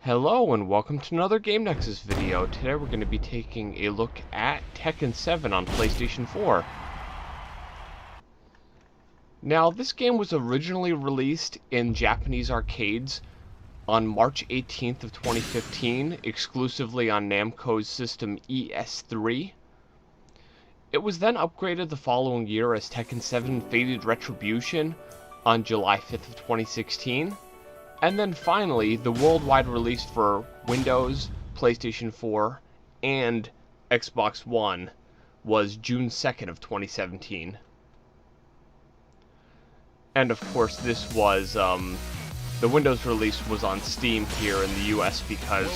Hello and welcome to another Game Nexus video. Today we're going to be taking a look at Tekken 7 on PlayStation 4. Now, this game was originally released in Japanese arcades on March 18th of 2015, exclusively on Namco's system ES3. It was then upgraded the following year as Tekken 7 Fated Retribution on July 5th of 2016. And then finally, the worldwide release for Windows, PlayStation 4, and Xbox One was June 2nd of 2017. And of course, this was, the Windows release was on Steam here in the US because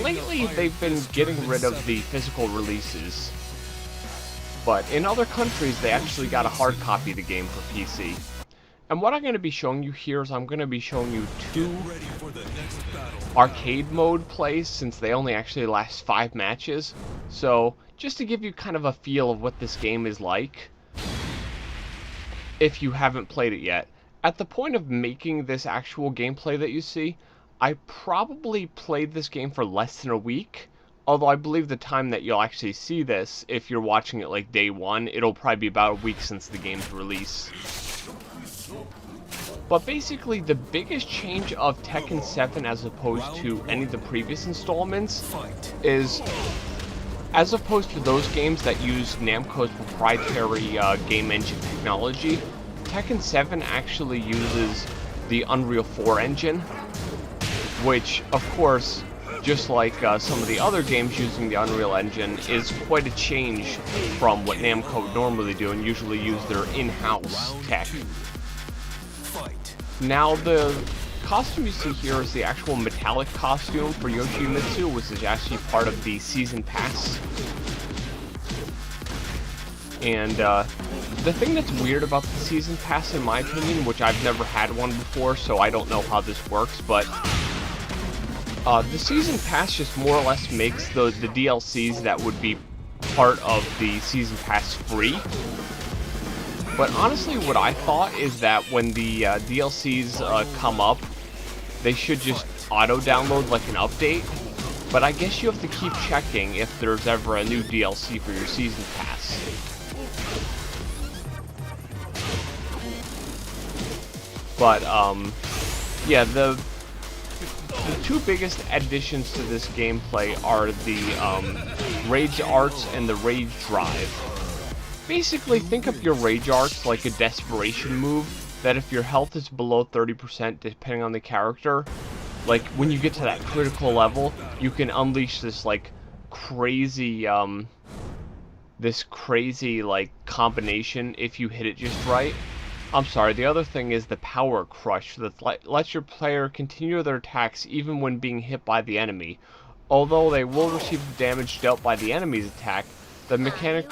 lately they've been getting rid of the physical releases. But in other countries, they actually got a hard copy of the game for PC. And what I'm going to be showing you here is I'm going to be showing you two arcade mode plays, since they only actually last 5 matches. So, just to give you kind of a feel of what this game is like, if you haven't played it yet. At the point of making this actual gameplay that you see, I probably played this game for less than a week. Although I believe the time that you'll actually see this, if you're watching it like day one, it'll probably be about a week since the game's release. But basically, the biggest change of Tekken 7 as opposed to any of the previous installments is, as opposed to those games that use Namco's proprietary game engine technology, Tekken 7 actually uses the Unreal 4 engine, which, of course, just like some of the other games using the Unreal Engine, is quite a change from what Namco would normally do and usually use their in-house tech. Now, the costume you see here is the actual metallic costume for Yoshimitsu, which is actually part of the Season Pass. And the thing that's weird about the Season Pass, in my opinion, which I've never had one before, so I don't know how this works, but the Season Pass just more or less makes the DLCs that would be part of the Season Pass free. But honestly, what I thought is that when the DLCs come up, they should just auto-download like an update. But I guess you have to keep checking if there's ever a new DLC for your Season Pass. But, yeah, the two biggest additions to this gameplay are the Rage Arts and the Rage Drive. Basically, think of your Rage Arts like a desperation move, that if your health is below 30%, depending on the character, like, when you get to that critical level, you can unleash this, like, crazy, like, combination if you hit it just right. I'm sorry, the other thing is the Power Crush, that lets your player continue their attacks even when being hit by the enemy. Although they will receive the damage dealt by the enemy's attack, the mechanic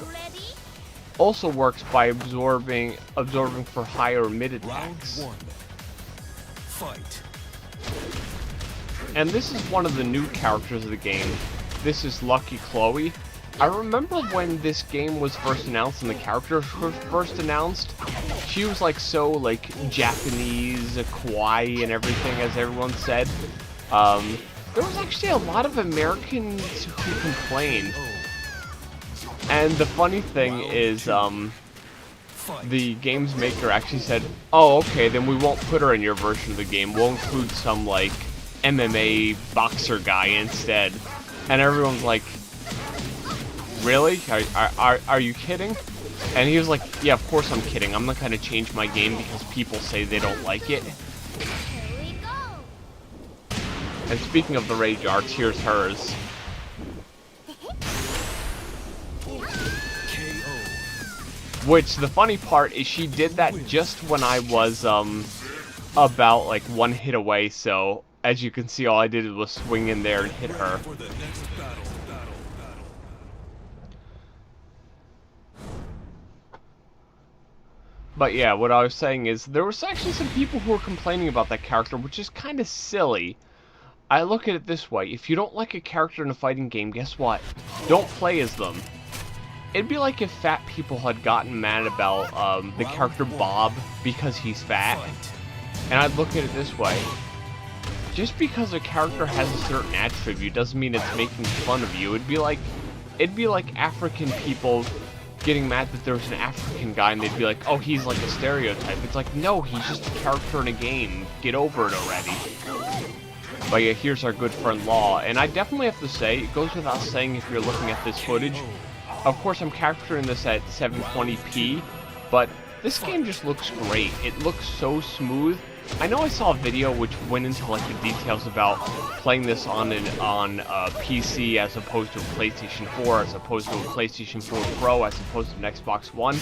also works by absorbing for higher mid attacks. And this is one of the new characters of the game. This is Lucky Chloe. I remember when this game was first announced and the character was first announced, she was like so like Japanese, kawaii and everything, as everyone said. There was actually a lot of Americans who complained. And the funny thing is, the game's maker actually said, oh, okay, then we won't put her in your version of the game. We'll include some, like, MMA boxer guy instead. And everyone's like, really? Are you kidding? And he was like, yeah, of course I'm kidding. I'm not going to change my game because people say they don't like it. And speaking of the Rage Arts, here's hers. Which, the funny part is she did that just when I was, about, like, one hit away, so, as you can see, all I did was swing in there and hit her. But yeah, what I was saying is, there was actually some people who were complaining about that character, which is kind of silly. I look at it this way, if you don't like a character in a fighting game, guess what? Don't play as them. It'd be like if fat people had gotten mad about the character Bob because he's fat. And I'd look at it this way. just because a character has a certain attribute doesn't mean it's making fun of you. It'd be like African people getting mad that there's an African guy and they'd be like, oh, he's like a stereotype. It's like, no, he's just a character in a game. Get over it already. But yeah, here's our good friend Law. And I definitely have to say, it goes without saying if you're looking at this footage. Of course, I'm capturing this at 720p, but this game just looks great. It looks so smooth. I know I saw a video which went into like the details about playing this on a PC as opposed to a PlayStation 4, as opposed to a PlayStation 4 Pro, as opposed to an Xbox One.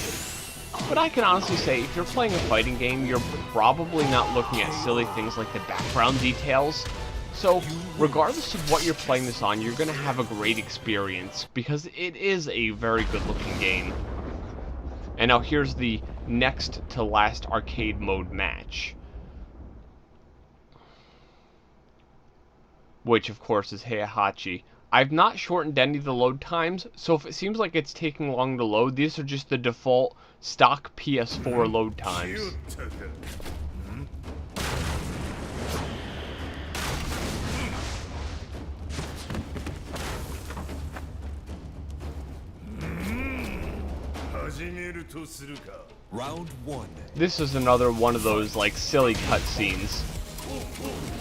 But I can honestly say, if you're playing a fighting game, you're probably not looking at silly things like the background details. So, regardless of what you're playing this on, you're going to have a great experience, because it is a very good-looking game. And now here's the next to last arcade mode match, which of course is Heihachi. I've not shortened any of the load times, so if it seems like it's taking long to load, these are just the default stock PS4 load times. Round 1. This is another one of those like silly cutscenes.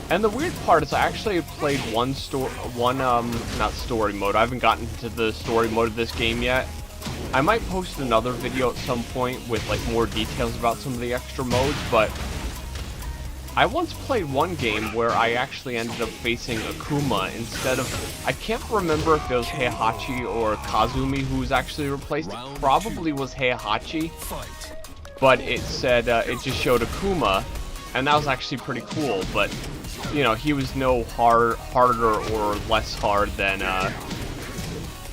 And the weird part is I actually played not story mode. I haven't gotten into the story mode of this game yet. I might post another video at some point with like more details about some of the extra modes, but I once played one game where I actually ended up facing Akuma instead of... I can't remember if it was Heihachi or Kazumi who was actually replaced. It probably was Heihachi, but it said, it just showed Akuma, and that was actually pretty cool, but, you know, he was no harder or less hard than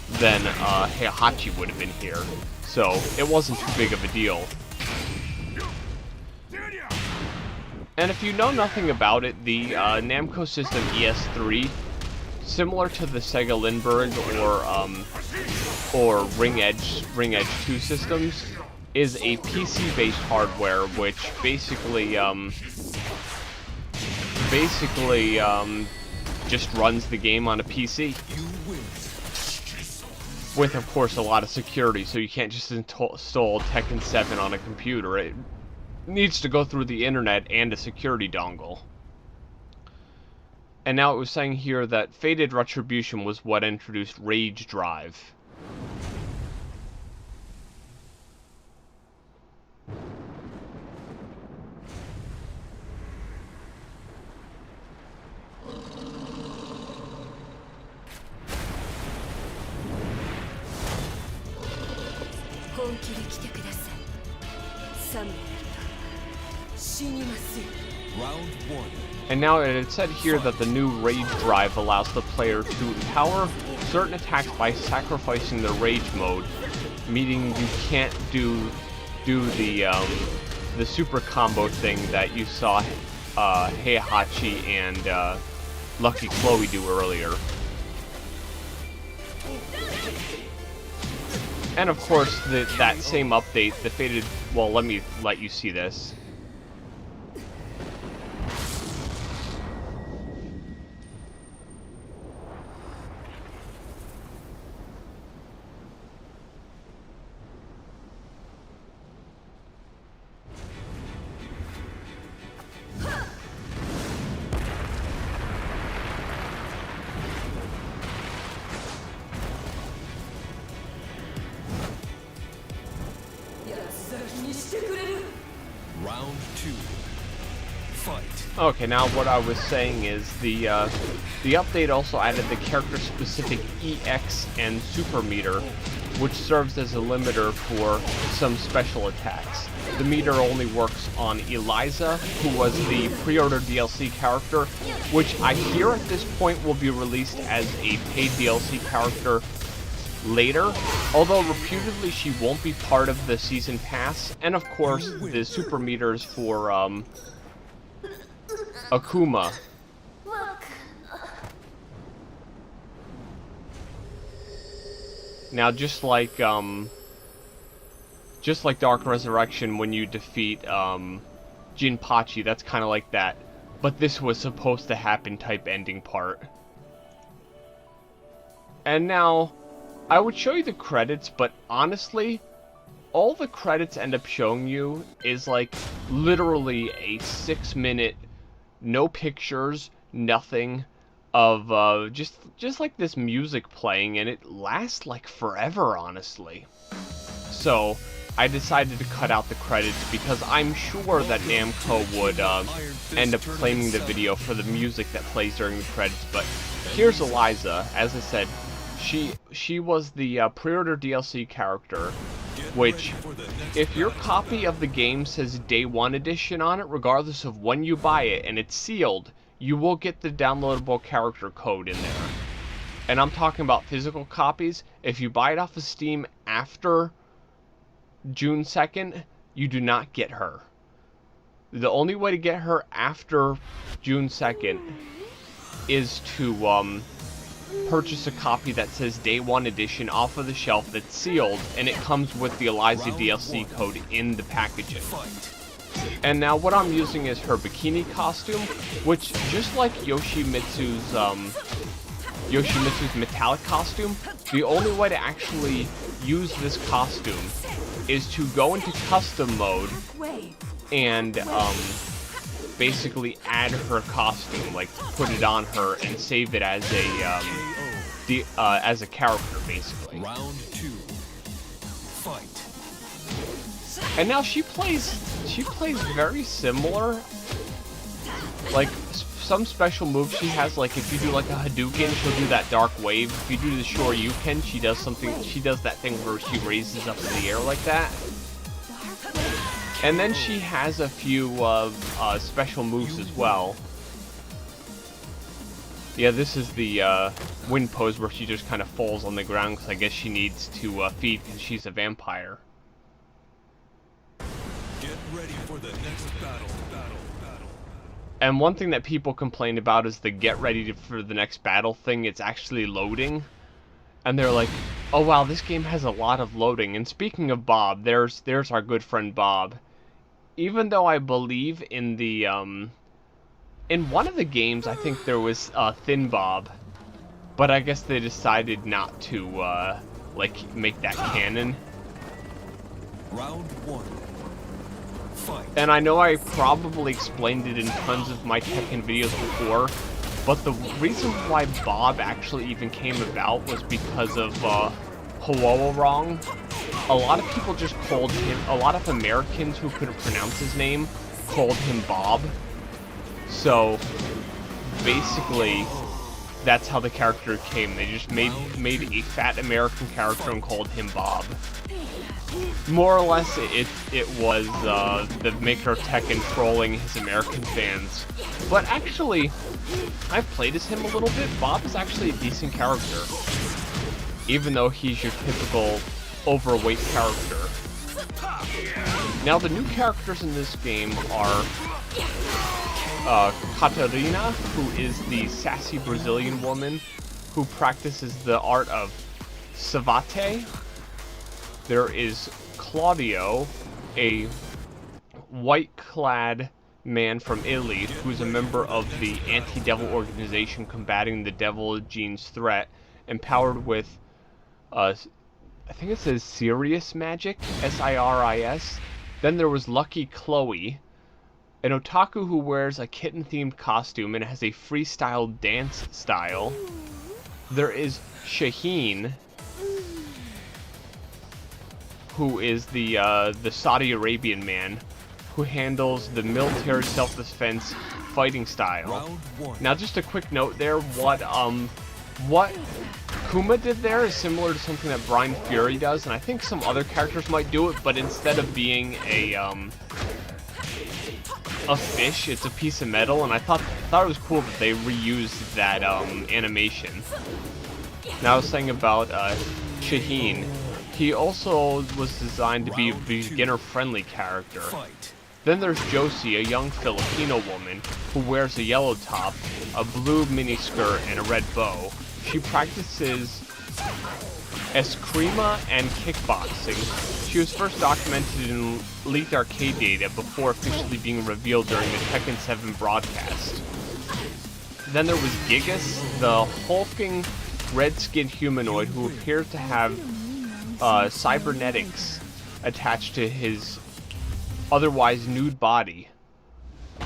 Heihachi would have been here, so it wasn't too big of a deal. And if you know nothing about it, the Namco system ES3, similar to the Sega Lindbergh or Ring Edge 2 systems, is a PC-based hardware which basically just runs the game on a PC. With, of course, a lot of security, so you can't just install Tekken 7 on a computer. It needs to go through the internet and a security dongle. And now it was saying here that Fated Retribution was what introduced Rage Drive. Round 1. And now it had said here that the new Rage Drive allows the player to empower certain attacks by sacrificing the Rage mode, meaning you can't do the super combo thing that you saw Heihachi and Lucky Chloe do earlier. And of course, that same update, the Fated... Well, let me let you see this. Round 2. Fight. Okay, now what I was saying is the update also added the character-specific EX and Super meter, which serves as a limiter for some special attacks. The meter only works on Eliza, who was the pre-order DLC character, which I hear at this point will be released as a paid DLC character later, although reputedly she won't be part of the season pass. And of course, the super meters for Akuma. Now, just like Dark Resurrection, when you defeat Jinpachi, that's kind of like that but this was supposed to happen type ending part. And now, I would show you the credits, but honestly, all the credits end up showing you is like literally a 6-minute, no pictures, nothing, of just like this music playing, and it lasts like forever, honestly. So I decided to cut out the credits because I'm sure that Namco would end up claiming the video for the music that plays during the credits. But here's Eliza. As I said, she was the pre-order DLC character, which, if your copy of the game says Day 1 Edition on it, regardless of when you buy it, and it's sealed, you will get the downloadable character code in there. And I'm talking about physical copies. If you buy it off of Steam after June 2nd, you do not get her. The only way to get her after June 2nd is to purchase a copy that says Day 1 Edition off of the shelf that's sealed, and it comes with the Eliza DLC code in the packaging. And now what I'm using is her bikini costume, which, just like Yoshimitsu's metallic costume, the only way to actually use this costume is to go into custom mode and basically add her costume, like put it on her and save it as a character, basically. Round 2. Fight. And now she plays very similar. Like, some special moves she has, like if you do like a Hadouken, she'll do that dark wave. If you do the Shoryuken, she does that thing where she raises up in the air like that. And then she has a few special moves as well. Yeah, this is the wind pose where she just kind of falls on the ground because I guess she needs to feed because she's a vampire. Get ready for the next battle. And one thing that people complain about is the get ready for the next battle thing. It's actually loading. And they're like, oh wow, this game has a lot of loading. And speaking of Bob, there's our good friend Bob. Even though I believe in the, in one of the games, I think there was Thin Bob. But I guess they decided not to, like, make that canon. Round 1. Fight. And I know I probably explained it in tons of my Tekken videos before, but the reason why Bob actually even came about was because of Wrong. A lot of people just called him, a lot of Americans who couldn't pronounce his name called him Bob. So basically, that's how the character came. They just made a fat American character and called him Bob. More or less, it was the maker of Tekken trolling his American fans. But actually, I've played as him a little bit. Bob is actually a decent character, even though he's your typical overweight character. Now, the new characters in this game are Catarina, who is the sassy Brazilian woman who practices the art of savate. There is Claudio, a white-clad man from Italy who's a member of the anti-devil organization combating the devil gene's threat, empowered with, I think it says Sirius magic, S-I-R-I-S. Then there was Lucky Chloe, an otaku who wears a kitten-themed costume and has a freestyle dance style. There is Shaheen, who is the Saudi Arabian man who handles the military self-defense fighting style. Now, just a quick note there, what Kuma did there is similar to something that Brian Fury does, and I think some other characters might do it, but instead of being a fish, it's a piece of metal, and I thought it was cool that they reused that animation. Now, I was saying about Shaheen. He also was designed to be a beginner-friendly character. Then there's Josie, a young Filipino woman who wears a yellow top, a blue miniskirt, and a red bow. She practices eskrima, and kickboxing. She was first documented in leaked arcade data before officially being revealed during the Tekken 7 broadcast. Then there was Gigas, the hulking red-skinned humanoid who appeared to have cybernetics attached to his otherwise nude body.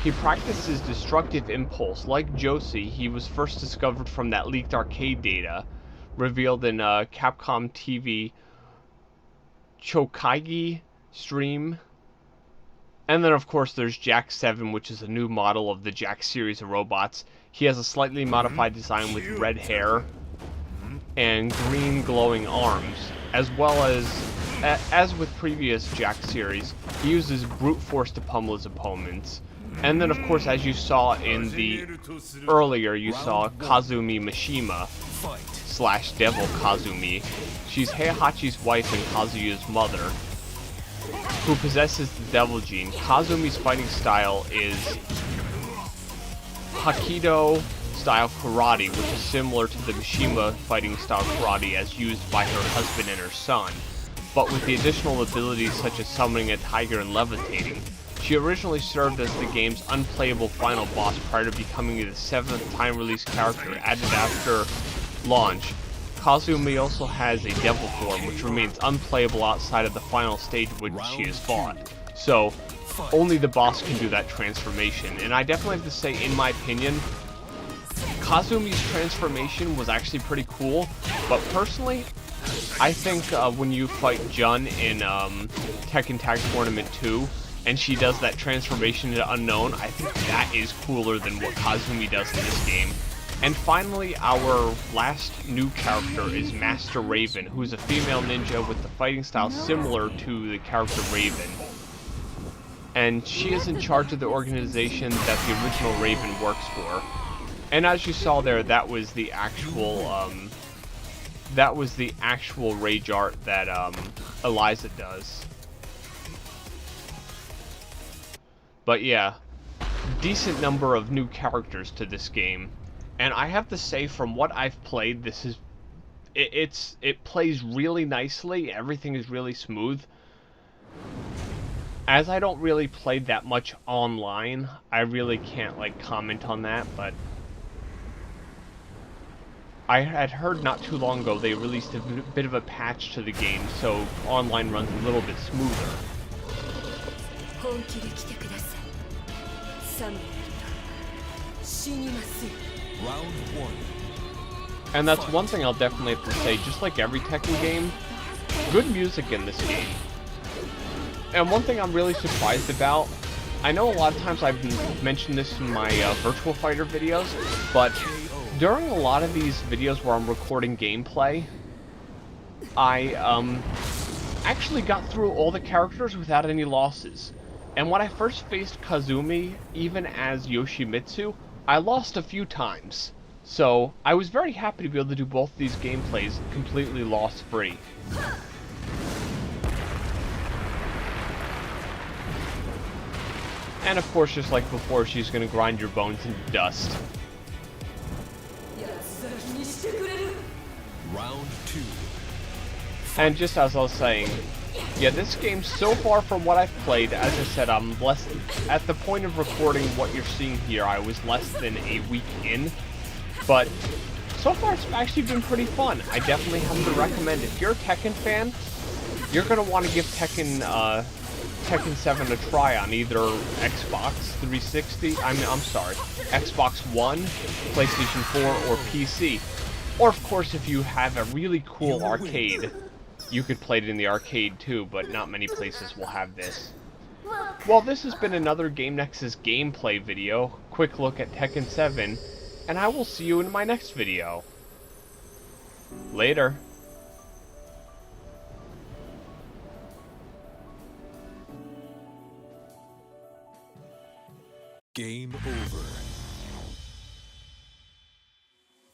He practices destructive impulse. Like Josie, he was first discovered from that leaked arcade data, revealed in Capcom TV Chokaigi stream. And then, of course, there's Jack 7, which is a new model of the Jack series of robots. He has a slightly modified design with red hair and green glowing arms, as well as with previous Jack series, he uses brute force to pummel his opponents. And then, of course, as you saw in the earlier, you saw Kazumi Mishima / Devil Kazumi. She's Heihachi's wife and Kazuya's mother, who possesses the devil gene. Kazumi's fighting style is Hakido style karate, which is similar to the Mishima fighting style karate as used by her husband and her son, but with the additional abilities such as summoning a tiger and levitating. She originally served as the game's unplayable final boss prior to becoming the 7th time released character added after launch. Kazumi also has a devil form, which remains unplayable outside of the final stage which she is fought. So, only the boss can do that transformation. And I definitely have to say, in my opinion, Kazumi's transformation was actually pretty cool. But personally, I think when you fight Jun in Tekken Tag Tournament 2, and she does that transformation into Unknown, I think that is cooler than what Kazumi does in this game. And finally, our last new character is Master Raven, who's a female ninja with the fighting style similar to the character Raven. And she is in charge of the organization that the original Raven works for. And as you saw there, that was the actual rage art that Eliza does. But yeah, decent number of new characters to this game. And I have to say, from what I've played, it plays really nicely. Everything is really smooth. As I don't really play that much online, I really can't like comment on that, but I had heard not too long ago they released a bit of a patch to the game, so online runs a little bit smoother. Round 1. And that's one thing I'll definitely have to say, just like every Tekken game, good music in this game. And one thing I'm really surprised about, I know a lot of times I've mentioned this in my Virtual Fighter videos, but during a lot of these videos where I'm recording gameplay, I actually got through all the characters without any losses. And when I first faced Kazumi, even as Yoshimitsu, I lost a few times. So I was very happy to be able to do both these gameplays completely loss-free. And of course, just like before, she's gonna grind your bones into dust. Round 2. And just as I was saying, yeah, this game, so far from what I've played, as I said, I'm less, at the point of recording what you're seeing here, I was less than a week in, but so far it's actually been pretty fun. I definitely have to recommend it. If you're a Tekken fan, you're going to want to give Tekken 7 a try on either Xbox 360, Xbox One, PlayStation 4, or PC. Or of course, if you have a really cool arcade, you could play it in the arcade too, but not many places will have this. Well, this has been another Game Nexus gameplay video, quick look at Tekken 7, and I will see you in my next video. Later. Game over.